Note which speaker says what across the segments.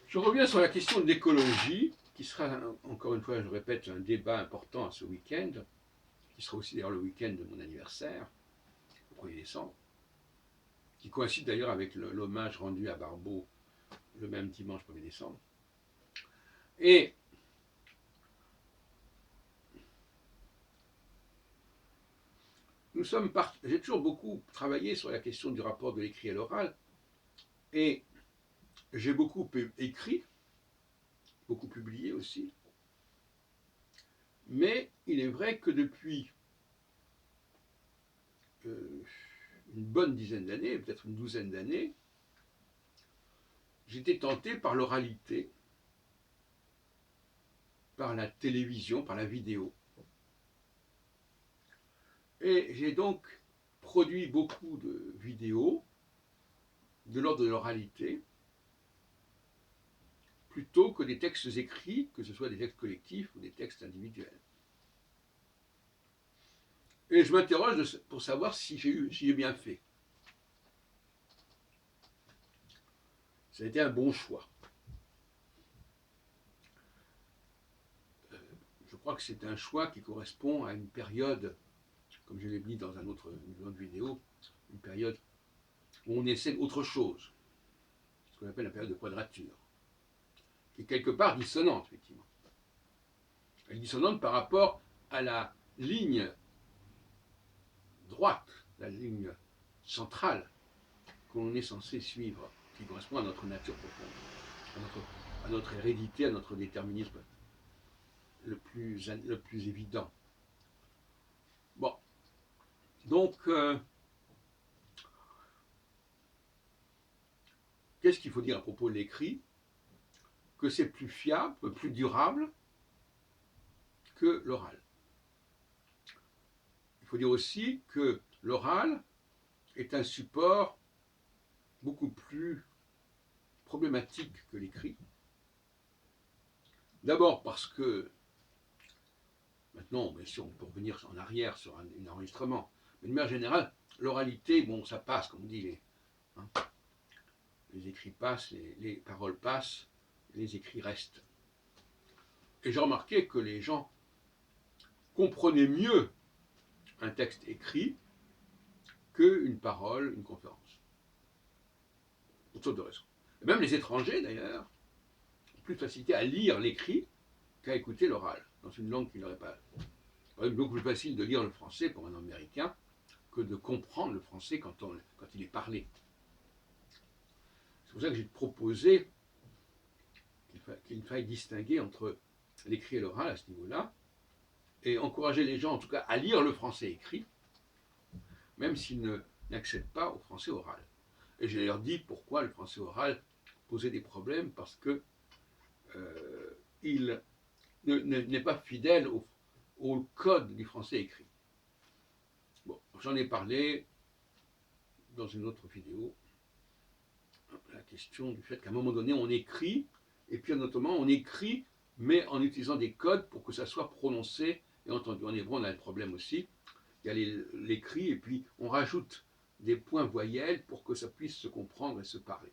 Speaker 1: Je reviens sur la question de l'écologie, qui sera, encore une fois, je répète, un débat important à ce week-end, qui sera aussi d'ailleurs le week-end de mon anniversaire, le 1er décembre, qui coïncide d'ailleurs avec l'hommage rendu à Barbeau le même dimanche 1er décembre. Et j'ai toujours beaucoup travaillé sur la question du rapport de l'écrit à l'oral, et j'ai beaucoup écrit, beaucoup publié aussi, mais il est vrai que depuis une bonne dizaine d'années, peut-être une douzaine d'années, j'étais tenté par l'oralité, par la télévision, par la vidéo. Et j'ai donc produit beaucoup de vidéos de l'ordre de l'oralité, plutôt que des textes écrits, que ce soit des textes collectifs ou des textes individuels. Et je m'interroge pour savoir si j'ai bien fait. Ça a été un bon choix. Je crois que c'est un choix qui correspond à une période, comme je l'ai dit dans une autre vidéo, une période où on essaie autre chose, ce qu'on appelle la période de quadrature, qui est quelque part dissonante, effectivement. Elle est dissonante par rapport à la ligne droite, la ligne centrale que l'on est censé suivre, qui correspond à notre nature profonde, à notre hérédité, à notre déterminisme le plus évident. Bon, donc, qu'est-ce qu'il faut dire à propos de l'écrit? Que c'est plus fiable, plus durable que l'oral. Il faut dire aussi que l'oral est un support beaucoup plus problématique que l'écrit. D'abord parce que, maintenant, bien sûr, on peut revenir en arrière sur un enregistrement, mais de manière générale, l'oralité, bon, ça passe, comme on dit, les écrits passent, les paroles passent, les écrits restent. Et j'ai remarqué que les gens comprenaient mieux un texte écrit qu'une parole, une conférence. Pour toutes sortes de raisons. Et même les étrangers, d'ailleurs, ont plus de facilité à lire l'écrit qu'à écouter l'oral, dans une langue qu'ils n'auraient pas. C'est beaucoup plus facile de lire le français pour un Américain que de comprendre le français quand il est parlé. C'est pour ça que j'ai proposé qu'il faille distinguer entre l'écrit et l'oral à ce niveau-là, et encourager les gens, en tout cas, à lire le français écrit, même s'ils n'accèdent pas au français oral. Et je leur dis pourquoi le français oral posait des problèmes, parce que il n'est pas fidèle au code du français écrit. Bon, j'en ai parlé dans une autre vidéo, la question du fait qu'à un moment donné, on écrit, et puis notamment, on écrit, mais en utilisant des codes pour que ça soit prononcé et entendu. En hébreu, on a le problème aussi. Il y a l'écrit, et puis on rajoute des points voyelles pour que ça puisse se comprendre et se parler.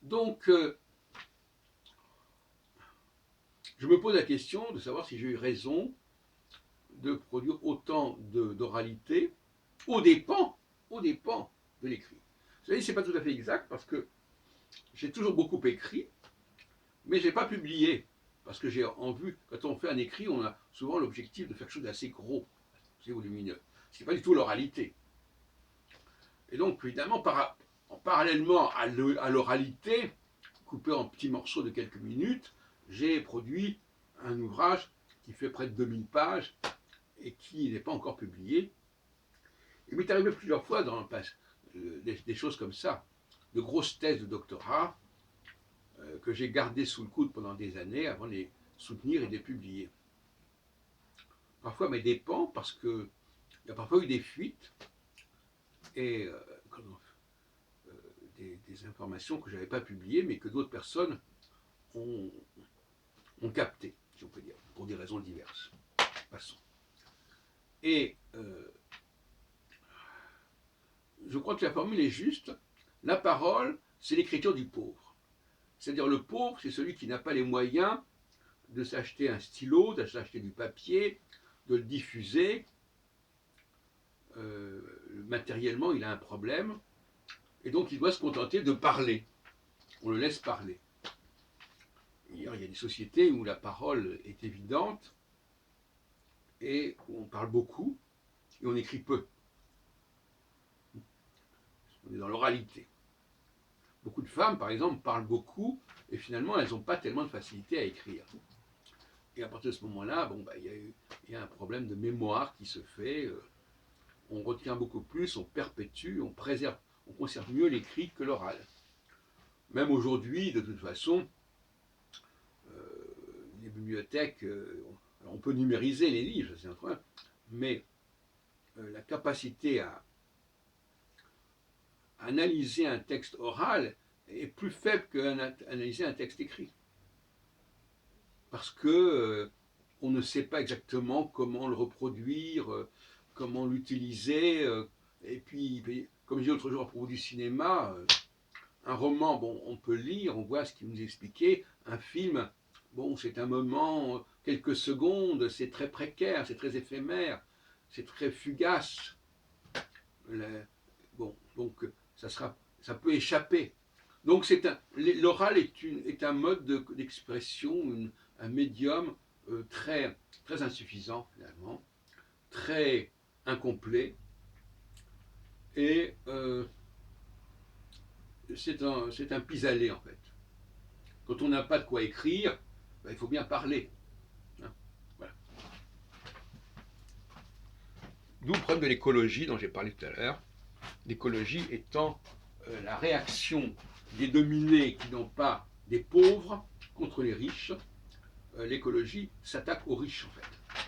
Speaker 1: Donc, je me pose la question de savoir si j'ai eu raison de produire autant d'oralité aux dépens de l'écrit. Vous savez, ce n'est pas tout à fait exact parce que j'ai toujours beaucoup écrit, mais je n'ai pas publié. Parce que j'ai en vue, quand on fait un écrit, on a souvent l'objectif de faire quelque chose d'assez gros, assez volumineux. Ce n'est pas du tout l'oralité. Et donc, évidemment, parallèlement à l'oralité, coupé en petits morceaux de quelques minutes, j'ai produit un ouvrage qui fait près de 2000 pages et qui n'est pas encore publié. Il m'est arrivé plusieurs fois dans le passé des choses comme ça, de grosses thèses de doctorat que j'ai gardées sous le coude pendant des années avant de les soutenir et de les publier. Parfois, mes dépens, parce qu'il y a parfois eu des fuites et des informations que je n'avais pas publiées, mais que d'autres personnes ont captées, si on peut dire, pour des raisons diverses. Passons. Et je crois que la formule est juste. La parole, c'est l'écriture du pauvre. C'est-à-dire le pauvre, c'est celui qui n'a pas les moyens de s'acheter un stylo, de s'acheter du papier, de le diffuser. Matériellement, il a un problème, et donc il doit se contenter de parler. On le laisse parler. Il y a des sociétés où la parole est évidente, et où on parle beaucoup, et on écrit peu. On est dans l'oralité. Beaucoup de femmes, par exemple, parlent beaucoup, et finalement, elles n'ont pas tellement de facilité à écrire. Et à partir de ce moment-là, il y a un problème de mémoire qui se fait. On retient beaucoup plus, on perpétue, on préserve, on conserve mieux l'écrit que l'oral. Même aujourd'hui, de toute façon, les bibliothèques, on peut numériser les livres, c'est un problème, mais la capacité à analyser un texte oral est plus faible qu'analyser un texte écrit. Parce que on ne sait pas exactement comment le reproduire, comment l'utiliser. Et puis, comme je disais l'autre jour à propos du cinéma, un roman, bon, on peut lire, on voit ce qu'il nous expliquait. Un film, bon, c'est un moment, quelques secondes, c'est très précaire, c'est très éphémère, c'est très fugace. Bon, donc ça peut échapper. Donc l'oral est un mode d'expression, un médium très, très insuffisant finalement, très incomplet, et c'est un pis-aller en fait. Quand on n'a pas de quoi écrire, ben, il faut bien parler. Hein, voilà. D'où le problème de l'écologie dont j'ai parlé tout à l'heure. L'écologie étant la réaction des dominés qui n'ont pas des pauvres contre les riches. L'écologie s'attaque aux riches en fait.